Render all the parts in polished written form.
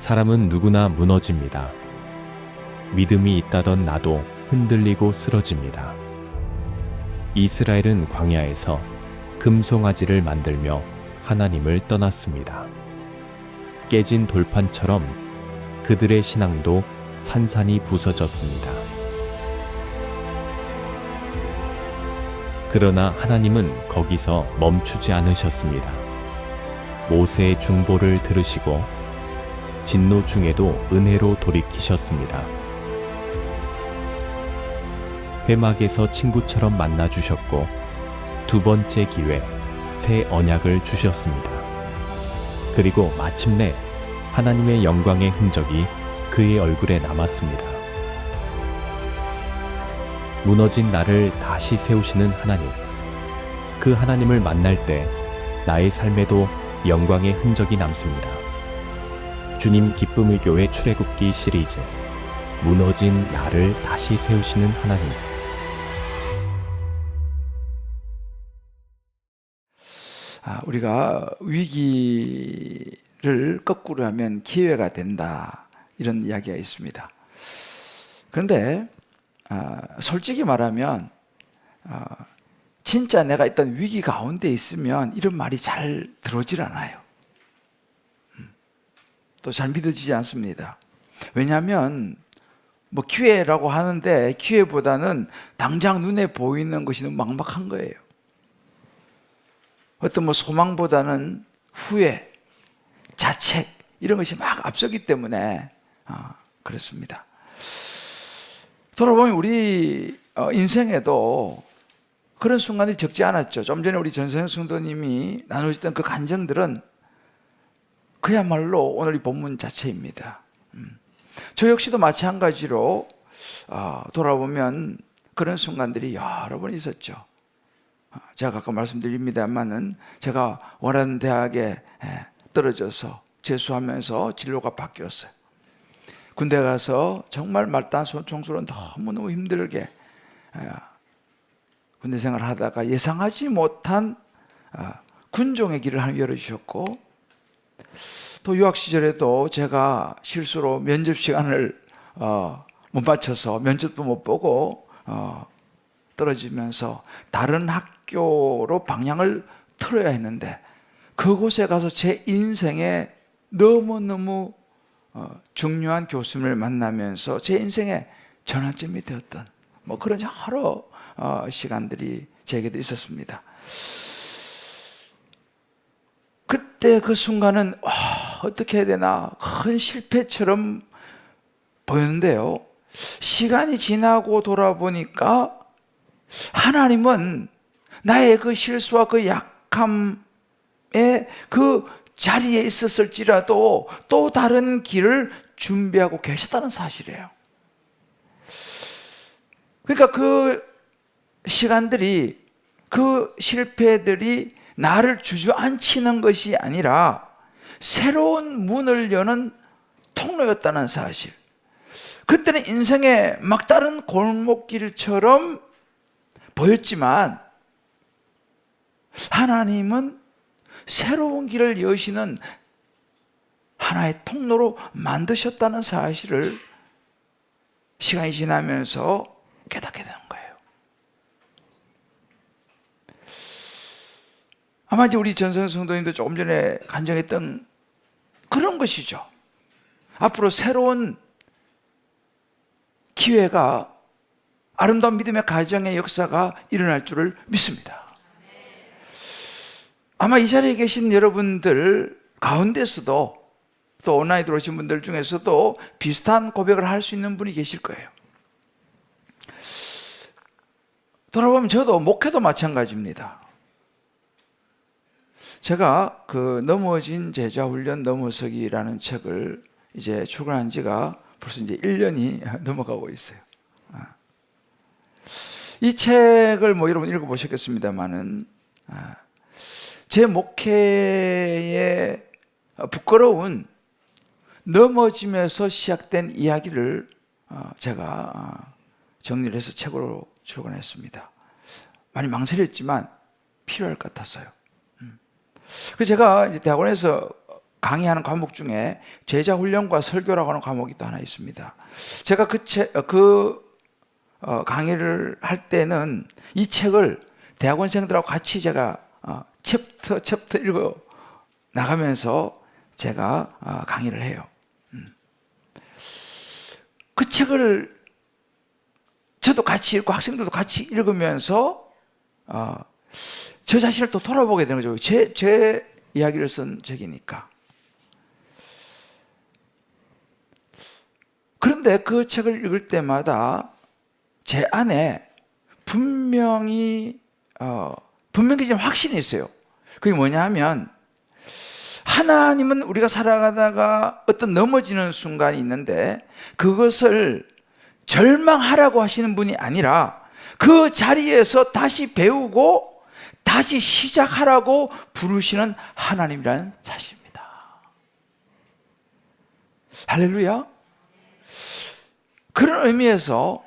사람은 누구나 무너집니다. 믿음이 있다던 나도 흔들리고 쓰러집니다. 이스라엘은 광야에서 금송아지를 만들며 하나님을 떠났습니다. 깨진 돌판처럼 그들의 신앙도 산산이 부서졌습니다. 그러나 하나님은 거기서 멈추지 않으셨습니다. 모세의 중보를 들으시고 진노 중에도 은혜로 돌이키셨습니다. 회막에서 친구처럼 만나주셨고 두 번째 기회, 새 언약을 주셨습니다. 그리고 마침내 하나님의 영광의 흔적이 그의 얼굴에 남았습니다. 무너진 나를 다시 세우시는 하나님, 그 하나님을 만날 때 나의 삶에도 영광의 흔적이 남습니다. 주님 기쁨의 교회 출애굽기 시리즈, 무너진 나를 다시 세우시는 하나님. 우리가 위기를 거꾸로 하면 기회가 된다, 이런 이야기가 있습니다. 그런데 솔직히 말하면 진짜 내가 있던 위기 가운데 있으면 이런 말이 잘 들어오질 않아요. 또 잘 믿어지지 않습니다. 왜냐하면 기회라고 하는데 기회보다는 당장 눈에 보이는 것이 너무 막막한 거예요. 어떤 소망보다는 후회, 자책 이런 것이 막 앞서기 때문에 그렇습니다. 돌아보면 우리 인생에도 그런 순간이 적지 않았죠. 좀 전에 우리 전성현 성도님이 나누셨던 그 간증들은 그야말로 오늘 이 본문 자체입니다. 저 역시도 마찬가지로 돌아보면 그런 순간들이 여러 번 있었죠. 제가 가끔 말씀드립니다만은 제가 원하는 대학에 떨어져서 재수하면서 진로가 바뀌었어요. 군대 가서 정말 말단 총수로 너무너무 힘들게 군대 생활을 하다가 예상하지 못한 군종의 길을 하나님 열어주셨고, 또 유학 시절에도 제가 실수로 면접 시간을 못 맞춰서 면접도 못 보고 떨어지면서 다른 학교로 방향을 틀어야 했는데, 그곳에 가서 제 인생에 너무너무 중요한 교수님을 만나면서 제 인생의 전환점이 되었던 그런 여러 시간들이 제게도 있었습니다. 그때 그 순간은 어떻게 해야 되나 큰 실패처럼 보였는데요, 시간이 지나고 돌아보니까 하나님은 나의 그 실수와 그 약함의 그 자리에 있었을지라도 또 다른 길을 준비하고 계셨다는 사실이에요. 그러니까 그 시간들이, 그 실패들이 나를 주저앉히는 것이 아니라 새로운 문을 여는 통로였다는 사실. 그때는 인생의 막다른 골목길처럼 보였지만 하나님은 새로운 길을 여시는 하나의 통로로 만드셨다는 사실을 시간이 지나면서 깨닫게 되는 거예요. 아마 이제 우리 전성 성도님도 조금 전에 간증했던 그런 것이죠. 앞으로 새로운 기회가, 아름다운 믿음의 가정의 역사가 일어날 줄을 믿습니다. 아마 이 자리에 계신 여러분들 가운데서도, 또 온라인 들어오신 분들 중에서도 비슷한 고백을 할 수 있는 분이 계실 거예요. 돌아보면 저도 목회도 마찬가지입니다. 제가 그 넘어진 제자 훈련 넘어서기라는 책을 이제 출간한 지가 벌써 이제 1년이 넘어가고 있어요. 이 책을 여러분 읽어보셨겠습니다만은 제 목회의 부끄러운 넘어짐에서 시작된 이야기를 제가 정리를 해서 책으로 출간했습니다. 많이 망설였지만 필요할 것 같았어요. 그래서 제가 이제 대학원에서 강의하는 과목 중에 제자 훈련과 설교라고 하는 과목이 또 하나 있습니다. 제가 강의를 할 때는 이 책을 대학원생들하고 같이 제가 챕터 읽어 나가면서 제가 강의를 해요. 그 책을 저도 같이 읽고 학생들도 같이 읽으면서 저 자신을 또 돌아보게 되는 거죠. 제 이야기를 쓴 책이니까. 그런데 그 책을 읽을 때마다 제 안에 분명히 좀 확신이 있어요. 그게 뭐냐 하면, 하나님은 우리가 살아가다가 어떤 넘어지는 순간이 있는데 그것을 절망하라고 하시는 분이 아니라 그 자리에서 다시 배우고 다시 시작하라고 부르시는 하나님이라는 사실입니다. 할렐루야. 그런 의미에서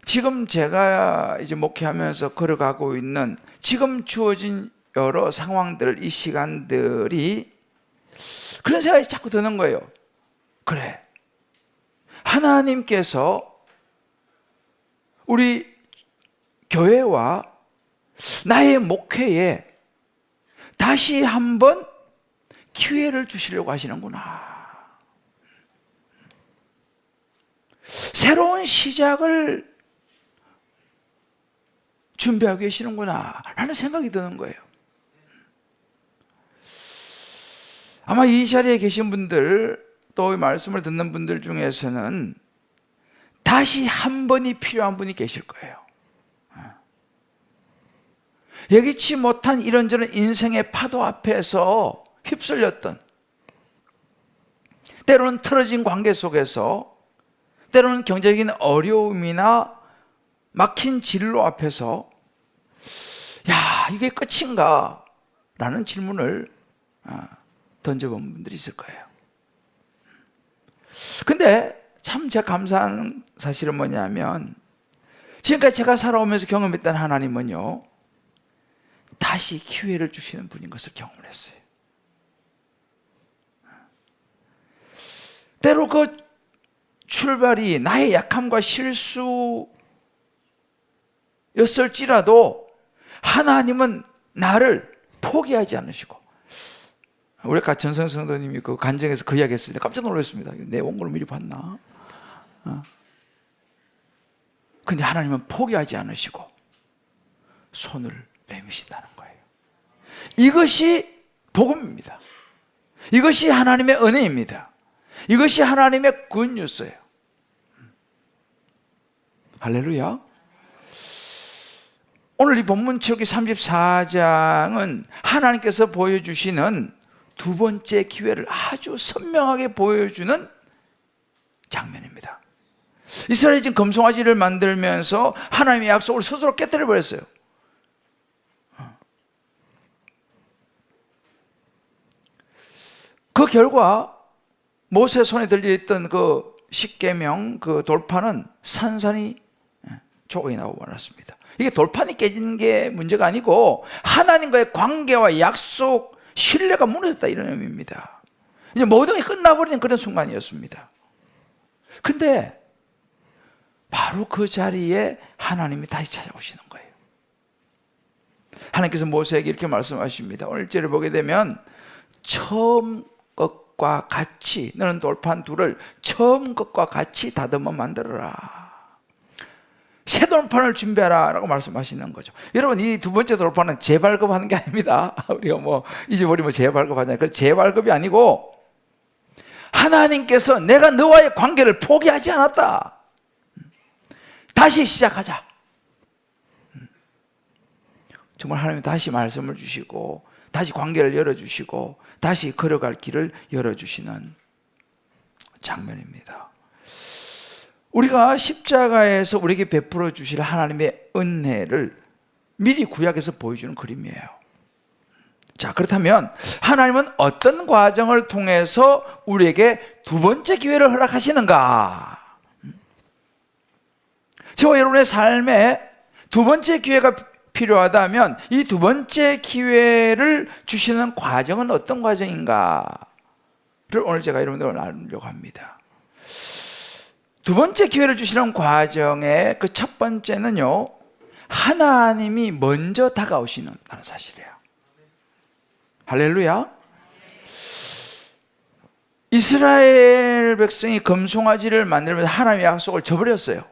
지금 제가 이제 목회하면서 걸어가고 있는 지금 주어진 여러 상황들, 이 시간들이 그런 생각이 자꾸 드는 거예요. 그래, 하나님께서 우리 교회와 나의 목회에 다시 한번 기회를 주시려고 하시는구나. 새로운 시작을 준비하고 계시는구나 라는 생각이 드는 거예요. 아마 이 자리에 계신 분들, 또 이 말씀을 듣는 분들 중에서는 다시 한 번이 필요한 분이 계실 거예요. 예기치 못한 이런저런 인생의 파도 앞에서 휩쓸렸던, 때로는 틀어진 관계 속에서, 때로는 경제적인 어려움이나 막힌 진로 앞에서 야, 이게 끝인가? 라는 질문을 던져본 분들이 있을 거예요. 근데 참 제가 감사한 사실은 뭐냐면, 지금까지 제가 살아오면서 경험했던 하나님은요, 다시 기회를 주시는 분인 것을 경험을 했어요. 때로 그 출발이 나의 약함과 실수였을지라도 하나님은 나를 포기하지 않으시고, 우리 아까 전성 성도님이 그 간증에서 그 이야기 했을 때 깜짝 놀랐습니다. 내 원고를 미리 봤나? 근데 하나님은 포기하지 않으시고 손을 내미신다는 거예요. 이것이 복음입니다. 이것이 하나님의 은혜입니다. 이것이 하나님의 굿뉴스예요. 할렐루야. 오늘 이 본문책의 34장은 하나님께서 보여주시는 두 번째 기회를 아주 선명하게 보여주는 장면입니다. 이스라엘이 지금 금송아지를 만들면서 하나님의 약속을 스스로 깨뜨려 버렸어요. 그 결과 모세 손에 들려있던 그 십계명, 그 돌판은 산산이 조각이 나고 말았습니다. 이게 돌판이 깨지는 게 문제가 아니고 하나님과의 관계와 약속, 신뢰가 무너졌다, 이런 의미입니다. 이제 모든 게 끝나버리는 그런 순간이었습니다. 근데 바로 그 자리에 하나님이 다시 찾아오시는 거예요. 하나님께서 모세에게 이렇게 말씀하십니다. 오늘 1절을 보게 되면, 처음 것과 같이, 너는 돌판 둘을 처음 것과 같이 다듬어 만들어라. 새 돌판을 준비하라 라고 말씀하시는 거죠. 여러분, 이 두 번째 돌판은 재발급하는 게 아닙니다. 우리가 뭐 잊어버리면 재발급하잖아요. 그 재발급이 아니고, 하나님께서 내가 너와의 관계를 포기하지 않았다. 다시 시작하자. 정말 하나님이 다시 말씀을 주시고, 다시 관계를 열어주시고, 다시 걸어갈 길을 열어주시는 장면입니다. 우리가 십자가에서 우리에게 베풀어 주실 하나님의 은혜를 미리 구약에서 보여주는 그림이에요. 자, 그렇다면 하나님은 어떤 과정을 통해서 우리에게 두 번째 기회를 허락하시는가? 저와 여러분의 삶에 두 번째 기회가 필요하다면 이 두 번째 기회를 주시는 과정은 어떤 과정인가? 오늘 제가 여러분들과 나누려고 합니다. 두 번째 기회를 주시는 과정의 그 첫 번째는요, 하나님이 먼저 다가오시는 사실이에요. 할렐루야. 이스라엘 백성이 금송아지를 만들면서 하나님의 약속을 저버렸어요.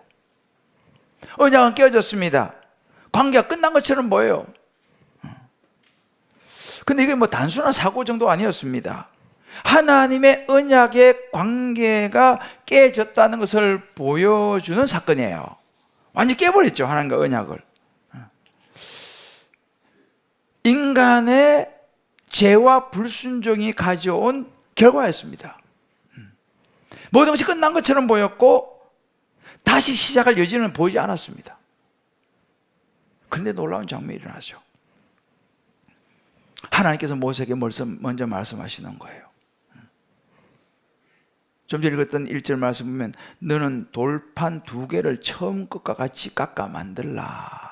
언약은 깨어졌습니다. 관계가 끝난 것처럼 보여요. 근데 이게 뭐 단순한 사고 정도 아니었습니다. 하나님의 언약의 관계가 깨졌다는 것을 보여주는 사건이에요. 완전히 깨버렸죠, 하나님과 언약을. 인간의 죄와 불순종이 가져온 결과였습니다. 모든 것이 끝난 것처럼 보였고 다시 시작할 여지는 보이지 않았습니다. 그런데 놀라운 장면이 일어나죠. 하나님께서 모세에게 먼저 말씀하시는 거예요. 좀 전에 읽었던 1절 말씀 보면 너는 돌판 2개를 처음 것과 같이 깎아 만들라.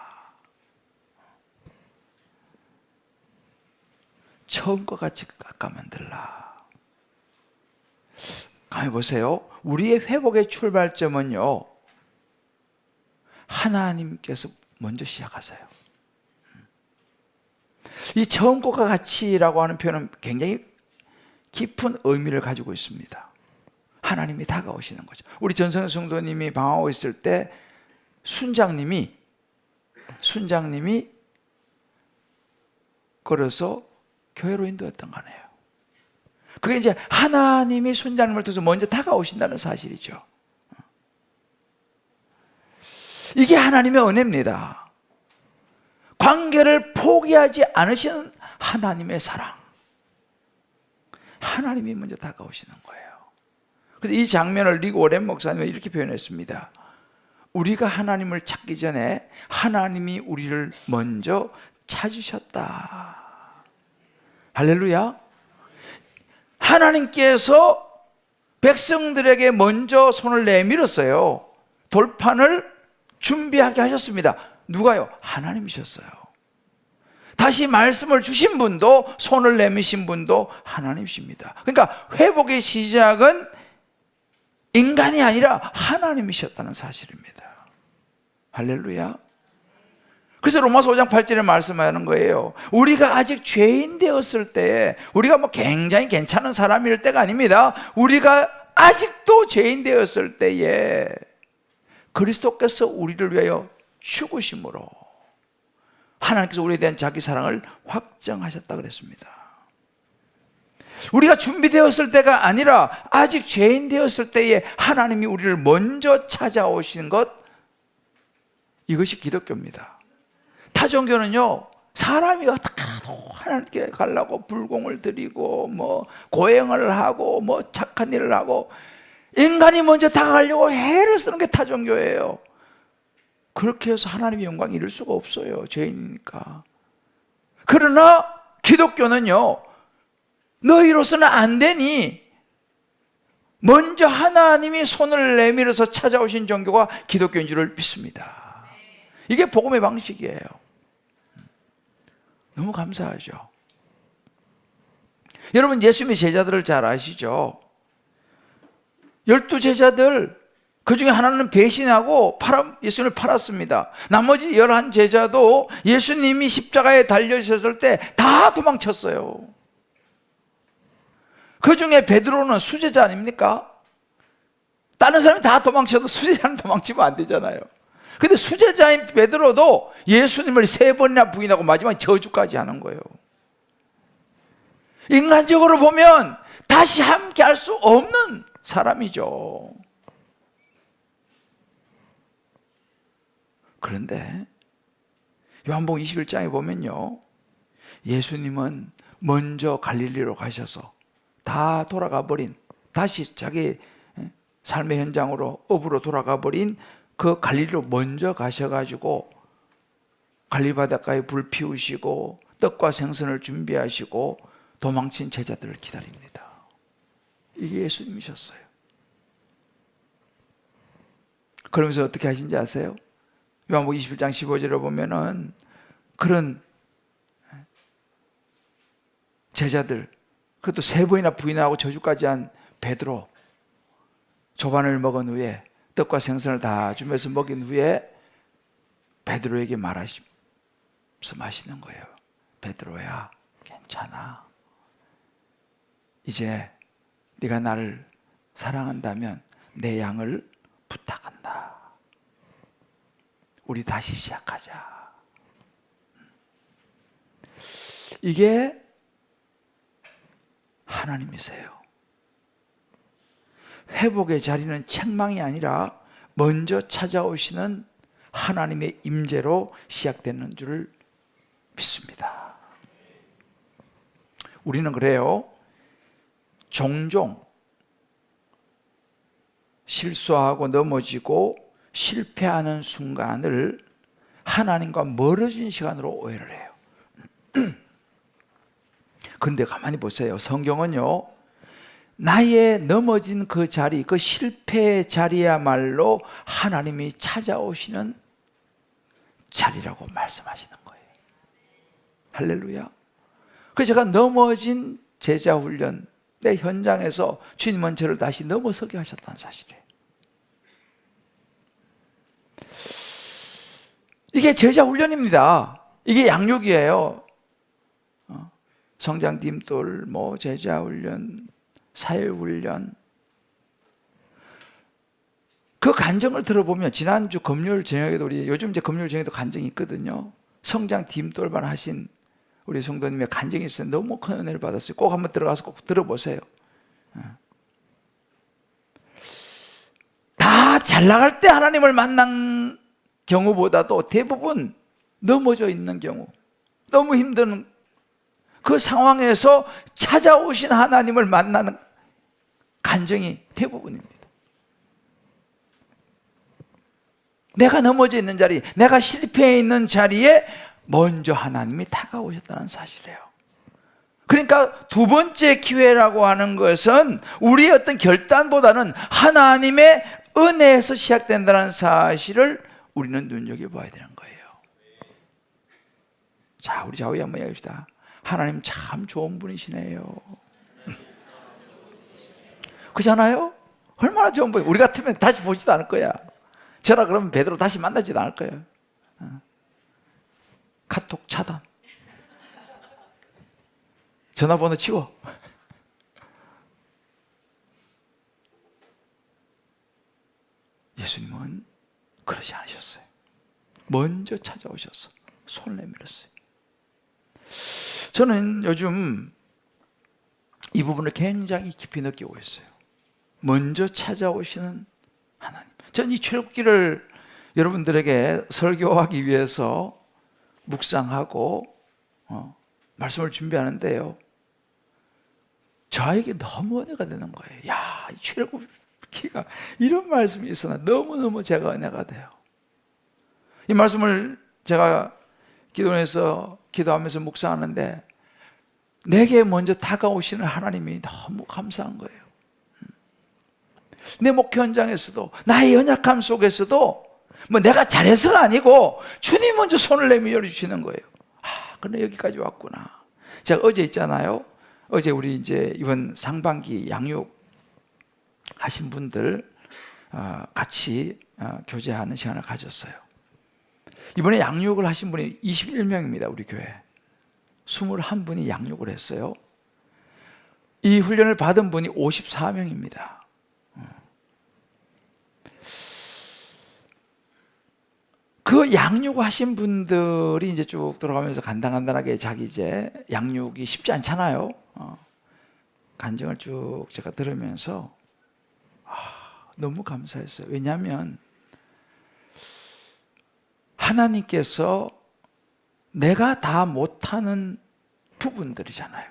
처음과 같이 깎아 만들라. 가만히 보세요. 우리의 회복의 출발점은요, 하나님께서 먼저 시작하세요. 이 처음 것과 같이라고 하는 표현은 굉장히 깊은 의미를 가지고 있습니다. 하나님이 다가오시는 거죠. 우리 전성현 성도님이 방황하고 있을 때 순장님이 걸어서 교회로 인도했던 거네요. 그게 이제 하나님이 순장님을 통해서 먼저 다가오신다는 사실이죠. 이게 하나님의 은혜입니다. 관계를 포기하지 않으시는 하나님의 사랑. 하나님이 먼저 다가오시는 거예요. 그래서 이 장면을 리고 오렌 목사님은 이렇게 표현했습니다. 우리가 하나님을 찾기 전에 하나님이 우리를 먼저 찾으셨다. 할렐루야. 하나님께서 백성들에게 먼저 손을 내밀었어요. 돌판을 준비하게 하셨습니다. 누가요? 하나님이셨어요. 다시 말씀을 주신 분도, 손을 내미신 분도 하나님이십니다. 그러니까 회복의 시작은 인간이 아니라 하나님이셨다는 사실입니다. 할렐루야. 그래서 로마서 5장 8절에 말씀하는 거예요. 우리가 아직 죄인 되었을 때에, 우리가 뭐 굉장히 괜찮은 사람일 때가 아닙니다. 우리가 아직도 죄인 되었을 때에 그리스도께서 우리를 위하여 죽으심으로 하나님께서 우리에 대한 자기 사랑을 확정하셨다 그랬습니다. 우리가 준비되었을 때가 아니라 아직 죄인 되었을 때에 하나님이 우리를 먼저 찾아오신 것, 이것이 기독교입니다. 타종교는요, 사람이 어떻게 하라도 하나님께 가려고 불공을 드리고 뭐 고행을 하고 뭐 착한 일을 하고 인간이 먼저 다가가려고 애를 쓰는 게 타종교예요. 그렇게 해서 하나님의 영광을 이룰 수가 없어요, 죄인이니까. 그러나 기독교는요, 너희로서는 안 되니 먼저 하나님이 손을 내밀어서 찾아오신 종교가 기독교인 줄을 믿습니다. 이게 복음의 방식이에요. 너무 감사하죠. 여러분, 예수님의 제자들을 잘 아시죠? 12제자들, 그 중에 하나는 배신하고 예수님을 팔았습니다. 나머지 11제자도 예수님이 십자가에 달려있었을 때 다 도망쳤어요. 그 중에 베드로는 수제자 아닙니까? 다른 사람이 다 도망쳐도 수제자는 도망치면 안 되잖아요. 근데 수제자인 베드로도 예수님을 3번이나 부인하고 마지막에 저주까지 하는 거예요. 인간적으로 보면 다시 함께 할 수 없는 사람이죠. 그런데 요한복음 21장에 보면요, 예수님은 먼저 갈릴리로 가셔서 다 돌아가 버린, 다시 자기 삶의 현장으로 업으로 돌아가 버린 그 갈릴리로 먼저 가셔가지고 갈릴리 바닷가에 불 피우시고 떡과 생선을 준비하시고 도망친 제자들을 기다립니다. 이게 예수님이셨어요. 그러면서 어떻게 하신지 아세요? 요한복음 21장 15절에 보면은 그런 제자들, 그것도 3번이나 부인하고 저주까지 한 베드로, 조반을 먹은 후에 떡과 생선을 다 주면서 먹인 후에 베드로에게 말씀하시는 거예요. 베드로야, 괜찮아. 이제 네가 나를 사랑한다면 내 양을 부탁한다. 우리 다시 시작하자. 이게 하나님이세요. 회복의 자리는 책망이 아니라 먼저 찾아오시는 하나님의 임재로 시작되는 줄을 믿습니다. 우리는 그래요. 종종 실수하고 넘어지고 실패하는 순간을 하나님과 멀어진 시간으로 오해를 해요. 그런데 가만히 보세요. 성경은요, 나의 넘어진 그 자리, 그 실패의 자리야말로 하나님이 찾아오시는 자리라고 말씀하시는 거예요. 할렐루야. 그래서 제가 넘어진 제자 훈련 내 현장에서 주님은 저를 다시 넘어서게 하셨다는 사실이에요. 이게 제자 훈련입니다. 이게 양육이에요. 성장 딤돌, 제자 훈련, 사회 훈련. 그 간증을 들어보면 지난주 금요일 저녁에도 요즘 이제 금요일 저녁에도 간증이 있거든요. 성장 딤돌만 하신 우리 성도님의 간증이 있어요. 너무 큰 은혜를 받았어요. 꼭 한번 들어가서 꼭 들어보세요. 다 잘 나갈 때 하나님을 만난 경우보다도 대부분 넘어져 있는 경우, 너무 힘든 그 상황에서 찾아오신 하나님을 만나는 간증이 대부분입니다. 내가 넘어져 있는 자리, 내가 실패해 있는 자리에 먼저 하나님이 다가오셨다는 사실이에요. 그러니까 두 번째 기회라고 하는 것은 우리의 어떤 결단보다는 하나님의 은혜에서 시작된다는 사실을 우리는 눈여겨봐야 되는 거예요. 자, 우리 좌우에 한번 얘기합시다. 하나님 참 좋은 분이시네요. 그렇잖아요? 얼마나 좋은 분이에요. 우리 같으면 다시 보지도 않을 거야. 저라 그러면 베드로 다시 만나지도 않을 거예요. 카톡 차단. 전화번호 치워. 예수님은 그러지 않으셨어요. 먼저 찾아오셔서 손을 내밀었어요. 저는 요즘 이 부분을 굉장히 깊이 느끼고 있어요. 먼저 찾아오시는 하나님. 저는 이 출애굽기를 여러분들에게 설교하기 위해서 묵상하고 말씀을 준비하는데요, 저에게 너무 은혜가 되는 거예요. 야, 이 출애굽기가 이런 말씀이 있으나 너무너무 제가 은혜가 돼요. 이 말씀을 제가 기도원에서 기도하면서 묵상하는데 내게 먼저 다가오시는 하나님이 너무 감사한 거예요. 내 목회 현장에서도 나의 연약함 속에서도 내가 잘해서가 아니고 주님 먼저 손을 내밀어 주시는 거예요. 그래 여기까지 왔구나. 제가 어제 있잖아요. 어제 우리 이제 이번 상반기 양육 하신 분들 같이 교제하는 시간을 가졌어요. 이번에 양육을 하신 분이 21명입니다. 우리 교회 21분이 양육을 했어요. 이 훈련을 받은 분이 54명입니다. 그 양육하신 분들이 이제 쭉 들어가면서 간단하게 자기 이제 양육이 쉽지 않잖아요. 간증을 쭉 제가 들으면서 너무 감사했어요. 왜냐하면 하나님께서 내가 다 못하는 부분들이잖아요.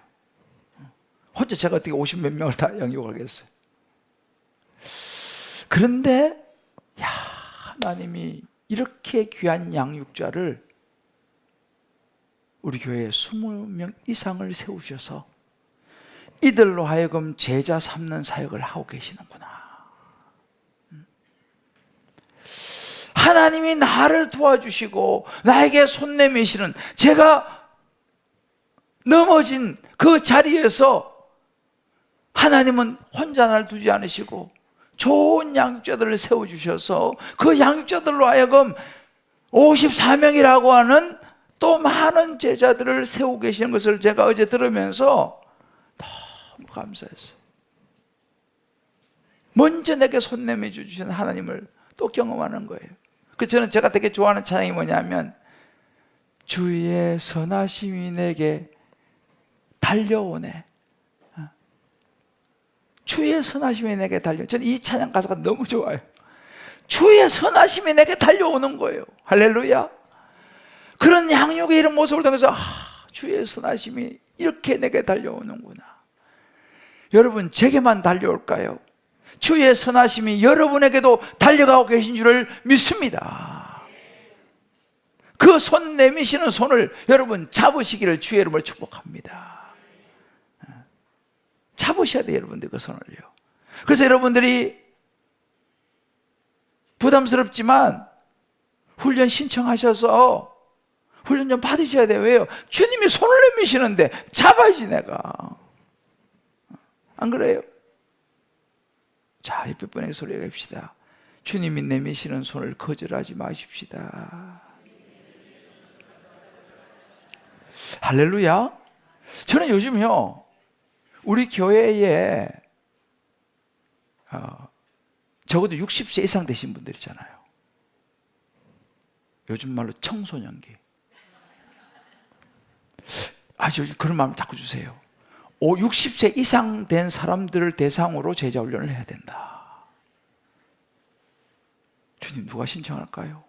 혼자 제가 어떻게 50몇 명을 다 양육을 하겠어요. 그런데 하나님이 이렇게 귀한 양육자를 우리 교회에 20명 이상을 세우셔서 이들로 하여금 제자 삼는 사역을 하고 계시는구나. 하나님이 나를 도와주시고 나에게 손 내미시는, 제가 넘어진 그 자리에서 하나님은 혼자 날 두지 않으시고 좋은 양육자들을 세워주셔서 그 양육자들로 하여금 54명이라고 하는 또 많은 제자들을 세우고 계시는 것을 제가 어제 들으면서 너무 감사했어요. 먼저 내게 손 내밀어 주신 하나님을 또 경험하는 거예요. 그래서 저는 제가 되게 좋아하는 찬양이 뭐냐면 주의 선하심이 내게 달려오네. 주의 선하심이 내게 달려오네. 저는 이 찬양 가사가 너무 좋아요. 주의 선하심이 내게 달려오는 거예요. 할렐루야. 그런 양육의 이런 모습을 통해서 주의 선하심이 이렇게 내게 달려오는구나. 여러분, 제게만 달려올까요? 주의 선하심이 여러분에게도 달려가고 계신 줄을 믿습니다. 그 손 내미시는 손을 여러분 잡으시기를 주의 이름으로 축복합니다. 잡으셔야 돼요, 여러분들 그 손을요. 그래서 여러분들이 부담스럽지만 훈련 신청하셔서 훈련 좀 받으셔야 돼요. 왜요? 주님이 손을 내미시는데 잡아야지 내가. 안 그래요? 자, 옆에 분에게 소리해 봅시다. 주님이 내미시는 손을 거절하지 마십시다. 할렐루야. 저는 요즘요, 우리 교회에 적어도 60세 이상 되신 분들 있잖아요. 요즘 말로 청소년기. 요즘 그런 마음 자꾸 주세요. 60세 이상 된 사람들을 대상으로 제자 훈련을 해야 된다. 주님, 누가 신청할까요?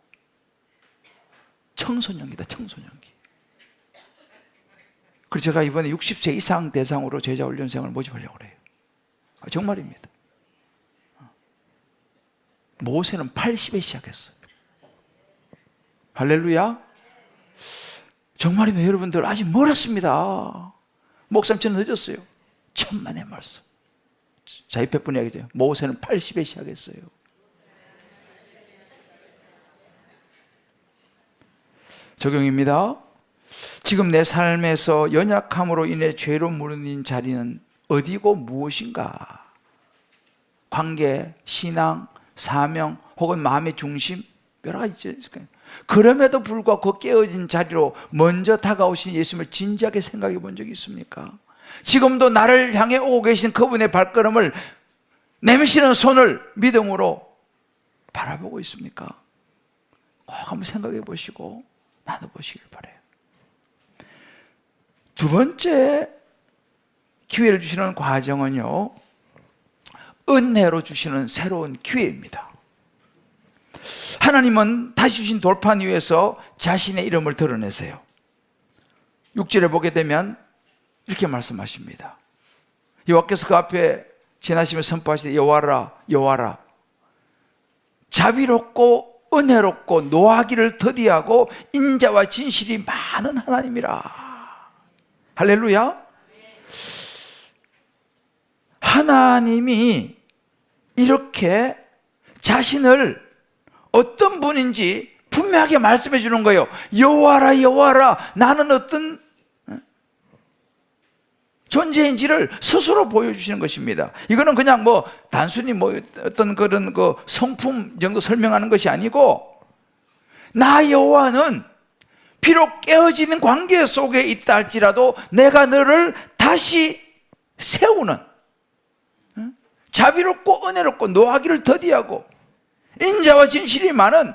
청소년기다, 청소년기. 그래서 제가 이번에 60세 이상 대상으로 제자 훈련생을 모집하려고 그래요. 정말입니다. 모세는 80에 시작했어요. 할렐루야. 정말이면 여러분들 아직 멀었습니다. 목사님, 저는 늦었어요. 천만의 말씀. 자, 옆에 분이 얘기해요. 모세는 80에 시작했어요. 적용입니다. 지금 내 삶에서 연약함으로 인해 죄로 무너진 자리는 어디고 무엇인가? 관계, 신앙, 사명, 혹은 마음의 중심, 여러 가지 있을까요? 그럼에도 불구하고 그 깨어진 자리로 먼저 다가오신 예수님을 진지하게 생각해 본 적이 있습니까? 지금도 나를 향해 오고 계신 그분의 발걸음을 내미시는 손을 믿음으로 바라보고 있습니까? 꼭 한번 생각해 보시고 나눠보시길 바라요. 두 번째 기회를 주시는 과정은요, 은혜로 주시는 새로운 기회입니다. 하나님은 다시 주신 돌판 위에서 자신의 이름을 드러내세요. 6절에 보게 되면 이렇게 말씀하십니다. 여호와께서 그 앞에 지나시며 선포하시되 여호와라 여호와라, 자비롭고 은혜롭고 노하기를 더디하고 인자와 진실이 많은 하나님이라. 할렐루야. 하나님이 이렇게 자신을 어떤 분인지 분명하게 말씀해 주는 거예요. 여호와라 여호와라, 나는 어떤 존재인지를 스스로 보여주시는 것입니다. 이거는 그냥 단순히 어떤 그런 성품 정도 설명하는 것이 아니고, 나 여호와는 비록 깨어지는 관계 속에 있다 할지라도 내가 너를 다시 세우는, 자비롭고 은혜롭고 노하기를 더디하고 인자와 진실이 많은,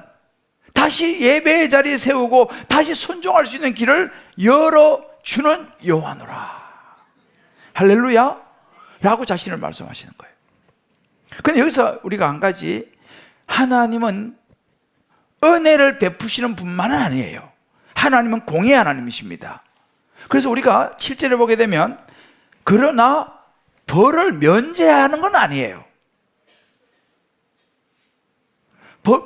다시 예배의 자리에 세우고 다시 순종할 수 있는 길을 열어주는 여호와노라. 할렐루야 라고 자신을 말씀하시는 거예요. 근데 여기서 우리가 한 가지, 하나님은 은혜를 베푸시는 분만은 아니에요. 하나님은 공의 하나님이십니다. 그래서 우리가 7절에 보게 되면 그러나 벌을 면제하는 건 아니에요.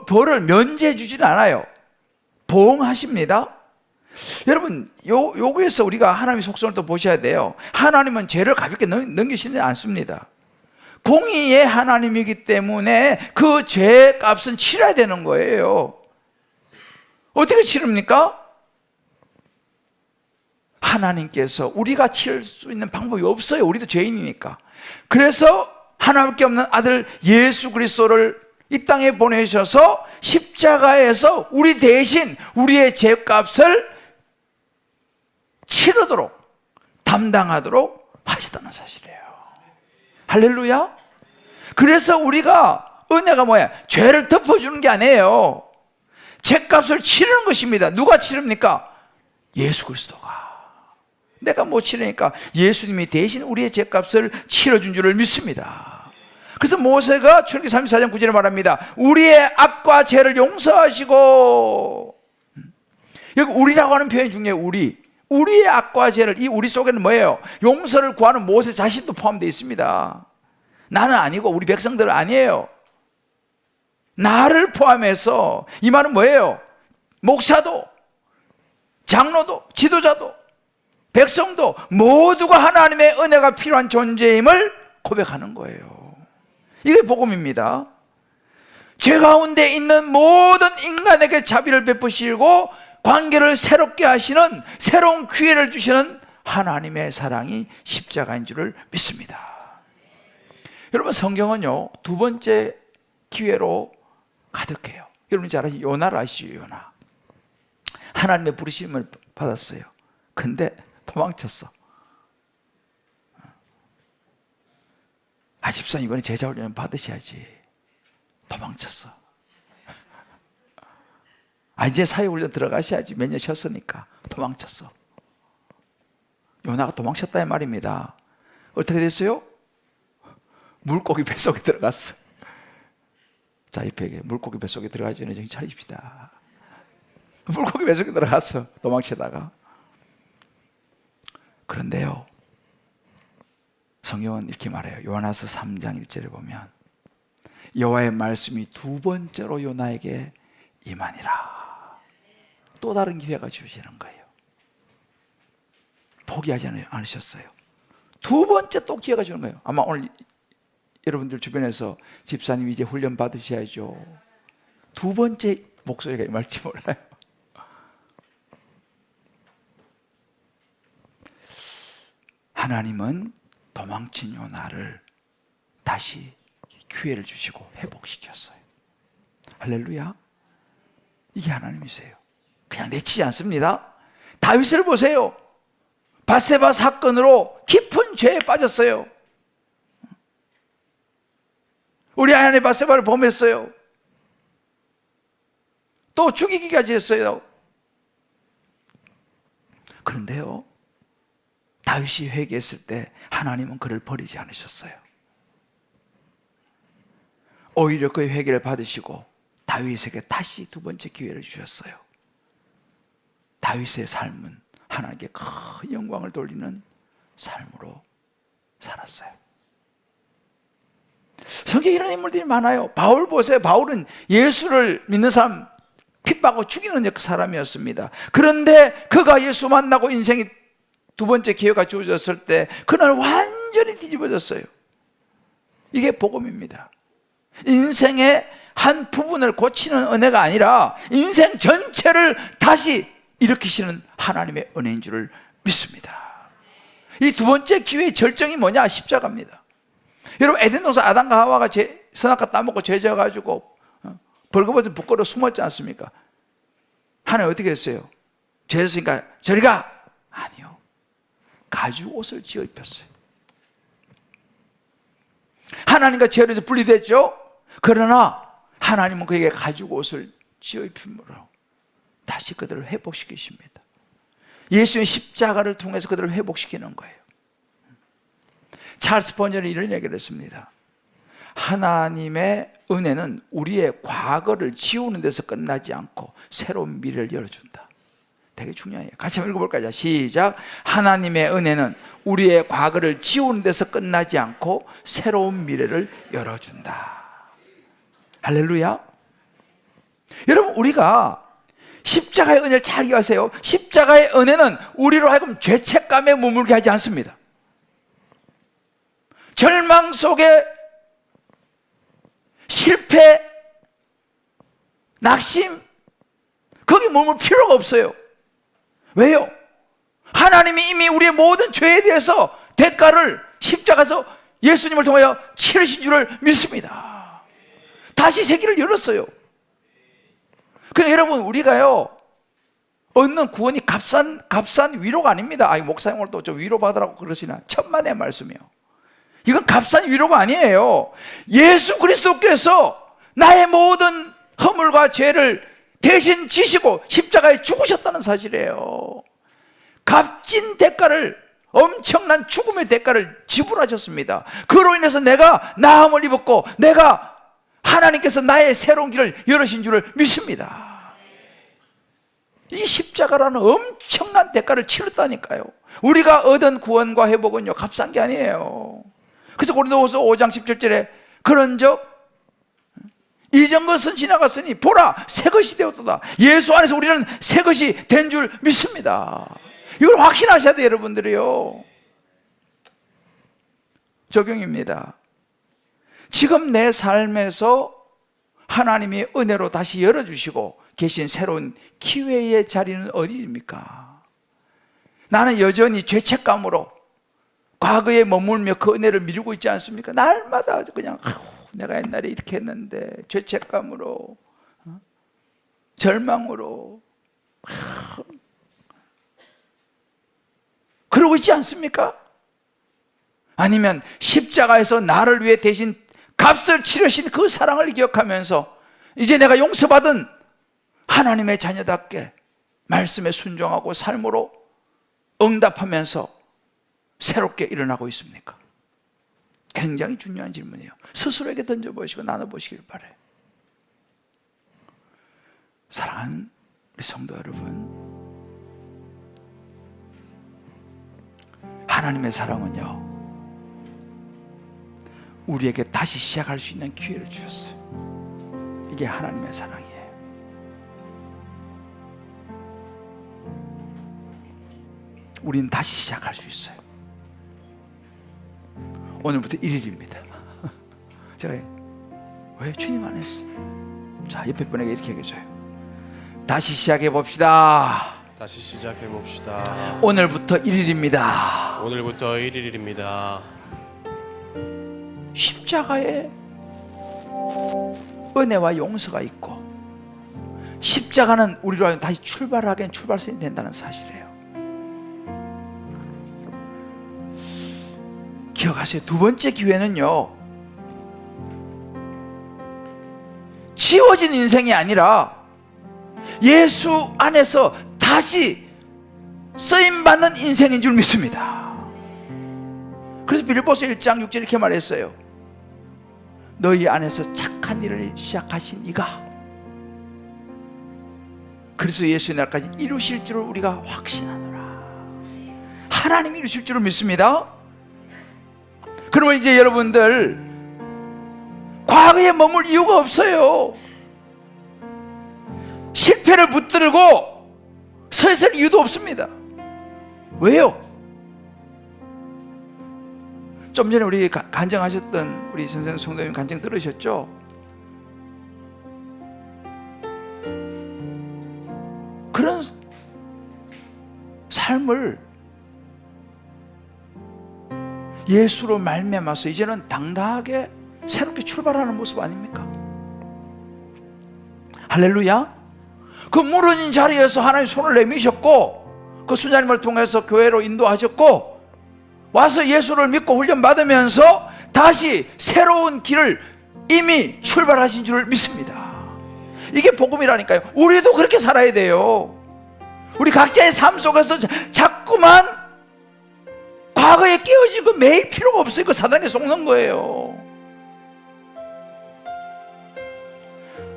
벌을 면제해 주진 않아요. 보응하십니다. 여러분, 요거에서 우리가 하나님의 속성을 또 보셔야 돼요. 하나님은 죄를 가볍게 넘기시지 않습니다. 공의의 하나님이기 때문에 그 죄의 값은 치러야 되는 거예요. 어떻게 치릅니까? 하나님께서 우리가 치를 수 있는 방법이 없어요. 우리도 죄인이니까. 그래서 하나님께 없는 아들 예수 그리스도를 이 땅에 보내셔서 십자가에서 우리 대신 우리의 죄값을 치르도록 담당하도록 하시다는 사실이에요. 할렐루야. 그래서 우리가 은혜가 뭐야? 죄를 덮어주는 게 아니에요. 죄값을 치르는 것입니다. 누가 치릅니까? 예수 그리스도가. 내가 못 치르니까 예수님이 대신 우리의 죄값을 치러준 줄을 믿습니다. 그래서 모세가 출애굽기 34장 9절에 말합니다. 우리의 악과 죄를 용서하시고. 여기 우리라고 하는 표현이 중요해요. 우리의 악과 죄를, 이 우리 속에는 뭐예요? 용서를 구하는 모세 자신도 포함되어 있습니다. 나는 아니고 우리 백성들은 아니에요. 나를 포함해서 이 말은 뭐예요? 목사도, 장로도, 지도자도, 백성도 모두가 하나님의 은혜가 필요한 존재임을 고백하는 거예요. 이게 복음입니다. 죄 가운데 있는 모든 인간에게 자비를 베푸시고 관계를 새롭게 하시는, 새로운 기회를 주시는 하나님의 사랑이 십자가인 줄을 믿습니다. 여러분, 성경은요 두 번째 기회로 가득해요. 여러분 잘 아시죠? 요나를 아시죠? 요나. 하나님의 부르심을 받았어요. 근데 도망쳤어. 집사님 이번에 제자훈련 받으셔야지. 도망쳤어. 이제 사회훈련 들어가셔야지. 몇 년 쉬었으니까. 도망쳤어. 요나가 도망쳤다 이 말입니다. 어떻게 됐어요? 물고기 뱃속에 들어갔어. 자, 옆에 물고기 뱃속에 들어가지 않는 정신 차립시다. 물고기 뱃속에 들어갔어. 도망치다가. 그런데요, 성경은 이렇게 말해요. 요한아서 3장 1절에 보면 여호와의 말씀이 두 번째로 요나에게 임하니라. 또 다른 기회가 주시는 거예요. 포기하지 않으셨어요. 두 번째 또 기회가 주는 거예요. 아마 오늘 여러분들 주변에서 집사님 이제 훈련 받으셔야죠. 두 번째 목소리가 임할지 몰라요. 하나님은 도망친 요나를 다시 기회를 주시고 회복시켰어요. 할렐루야. 이게 하나님이세요. 그냥 내치지 않습니다. 다윗을 보세요. 밧세바 사건으로 깊은 죄에 빠졌어요. 우리 아내 밧세바를 범했어요. 또 죽이기까지 했어요. 그런데요, 다윗이 회개했을 때 하나님은 그를 버리지 않으셨어요. 오히려 그의 회개를 받으시고 다윗에게 다시 두 번째 기회를 주셨어요. 다윗의 삶은 하나님께 큰 영광을 돌리는 삶으로 살았어요. 성경에 이런 인물들이 많아요. 바울 보세요. 바울은 예수를 믿는 사람 핍박하고 죽이는 사람이었습니다. 그런데 그가 예수 만나고 인생이 두 번째 기회가 주어졌을 때 그날 완전히 뒤집어졌어요. 이게 복음입니다. 인생의 한 부분을 고치는 은혜가 아니라 인생 전체를 다시 일으키시는 하나님의 은혜인 줄을 믿습니다. 이 두 번째 기회의 절정이 뭐냐? 십자가입니다. 여러분, 에덴 동산 아담과 하와가 선악과 따먹고 죄져가지고 벌거벗은 부끄러워 숨었지 않습니까? 하나님 어떻게 했어요? 죄졌으니까 저리 가! 아니요. 가죽 옷을 지어 입혔어요. 하나님과 죄로서 분리됐죠? 그러나 하나님은 그에게 가죽 옷을 지어 입힘으로 다시 그들을 회복시키십니다. 예수의 십자가를 통해서 그들을 회복시키는 거예요. 찰스 스펀저는 이런 얘기를 했습니다. 하나님의 은혜는 우리의 과거를 지우는 데서 끝나지 않고 새로운 미래를 열어준다. 되게 중요해요. 같이 한번 읽어볼까요? 시작. 하나님의 은혜는 우리의 과거를 지우는 데서 끝나지 않고 새로운 미래를 열어준다. 할렐루야. 여러분, 우리가 십자가의 은혜를 잘 이해하세요. 십자가의 은혜는 우리로 하여금 죄책감에 머물게 하지 않습니다. 절망 속에 실패, 낙심, 거기 머물 필요가 없어요. 왜요? 하나님이 이미 우리의 모든 죄에 대해서 대가를 십자가에서 예수님을 통하여 치르신 줄을 믿습니다. 다시 세기를 열었어요. 그러니까 여러분, 우리가요 얻는 구원이 값싼 위로가 아닙니다. 목사님 오늘 또 좀 위로받으라고 그러시나, 천만의 말씀이요. 이건 값싼 위로가 아니에요. 예수 그리스도께서 나의 모든 허물과 죄를 대신 지시고 십자가에 죽으셨다는 사실이에요. 값진 대가를, 엄청난 죽음의 대가를 지불하셨습니다. 그로 인해서 내가 나음을 입었고, 내가 하나님께서 나의 새로운 길을 열으신 줄을 믿습니다. 이 십자가라는 엄청난 대가를 치렀다니까요. 우리가 얻은 구원과 회복은요 값싼 게 아니에요. 그래서 고린도후서 5장 17절에 그런즉 이전 것은 지나갔으니 보라 새 것이 되었도다. 예수 안에서 우리는 새 것이 된 줄 믿습니다. 이걸 확신하셔야 돼요, 여러분들이요. 적용입니다. 지금 내 삶에서 하나님이 은혜로 다시 열어주시고 계신 새로운 기회의 자리는 어디입니까? 나는 여전히 죄책감으로 과거에 머물며 그 은혜를 미루고 있지 않습니까? 날마다 그냥 내가 옛날에 이렇게 했는데, 죄책감으로, 절망으로 그러고 있지 않습니까? 아니면 십자가에서 나를 위해 대신 값을 치르신 그 사랑을 기억하면서 이제 내가 용서받은 하나님의 자녀답게 말씀에 순종하고 삶으로 응답하면서 새롭게 일어나고 있습니까? 굉장히 중요한 질문이에요. 스스로에게 던져보시고 나눠보시길 바라요. 사랑하는 우리 성도 여러분, 하나님의 사랑은요 우리에게 다시 시작할 수 있는 기회를 주셨어요. 이게 하나님의 사랑이에요. 우리는 다시 시작할 수 있어요. 오늘부터 1일입니다. 제가 왜 주님 안 했어? 자, 옆에 분에게 이렇게 얘기해줘요. 다시 시작해 봅시다. 다시 시작해 봅시다. 오늘부터 1일입니다. 오늘부터 1일입니다. 십자가에 은혜와 용서가 있고, 십자가는 우리로 하여금 다시 출발하게 하는 출발선이 된다는 사실이에요. 기억하세요. 두 번째 기회는요 지워진 인생이 아니라 예수 안에서 다시 쓰임받는 인생인 줄 믿습니다. 그래서 빌립보서 1장 6절 이렇게 말했어요. 너희 안에서 착한 일을 시작하신 이가 그리스도 예수의 날까지 이루실 줄을 우리가 확신하노라. 하나님이 이루실 줄을 믿습니다. 그러면 이제 여러분들 과거에 머물 이유가 없어요. 실패를 붙들고 서 있을 이유도 없습니다. 왜요? 좀 전에 우리 간증하셨던 우리 선생님 성도님 간증 들으셨죠? 그런 삶을 예수로 말미암아서 이제는 당당하게 새롭게 출발하는 모습 아닙니까? 할렐루야. 그 무너진 자리에서 하나님 손을 내미셨고 그 수녀님을 통해서 교회로 인도하셨고 와서 예수를 믿고 훈련받으면서 다시 새로운 길을 이미 출발하신 줄 믿습니다. 이게 복음이라니까요. 우리도 그렇게 살아야 돼요. 우리 각자의 삶 속에서 자꾸만 과거에 깨어진 거 매일 필요가 없어요. 그 사단에게 속는 거예요.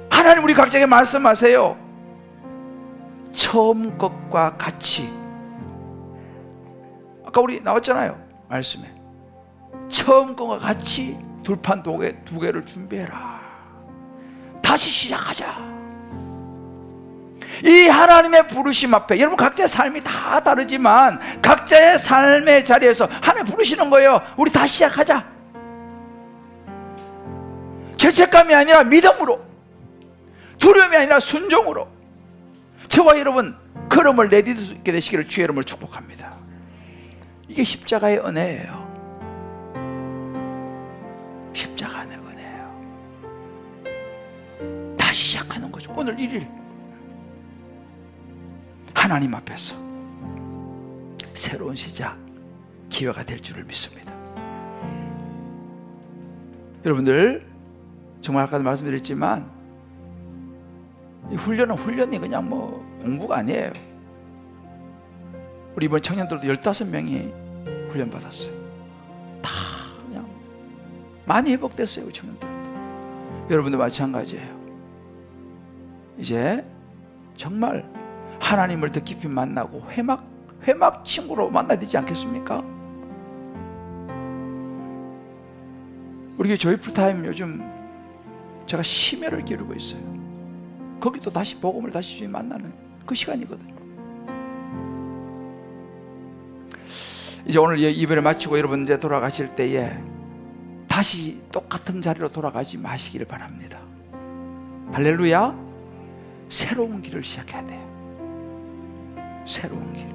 하나님 우리 각자에게 말씀하세요. 처음 것과 같이, 아까 우리 나왔잖아요 말씀에, 처음 것과 같이 둘판 두 개를 준비해라. 다시 시작하자. 이 하나님의 부르심 앞에 여러분 각자의 삶이 다 다르지만 각자의 삶의 자리에서 하나님 부르시는 거예요. 우리 다시 시작하자. 죄책감이 아니라 믿음으로, 두려움이 아니라 순종으로 저와 여러분 걸음을 내딛을 수 있게 되시기를 주의 이름으로 축복합니다. 이게 십자가의 은혜예요. 십자가의 은혜예요. 다시 시작하는 거죠. 오늘 1일 하나님 앞에서 새로운 시작, 기회가 될 줄을 믿습니다. 여러분들, 정말 아까도 말씀드렸지만 이 훈련은 훈련이 그냥 뭐 공부가 아니에요. 우리 이번 청년들도 15명이 훈련 받았어요. 다 그냥 많이 회복됐어요. 우리 청년들도. 여러분도 마찬가지예요. 이제 정말 하나님을 더 깊이 만나고 회막 친구로 만나야 되지 않겠습니까? 우리 교회 조이풀타임 요즘 제가 심혈을 기울이고 있어요. 거기도 다시 복음을 다시 주님 만나는 그 시간이거든요. 이제 오늘 예배를 마치고 여러분 이제 돌아가실 때에 다시 똑같은 자리로 돌아가지 마시기를 바랍니다. 할렐루야. 새로운 길을 시작해야 돼요. 새로운 길.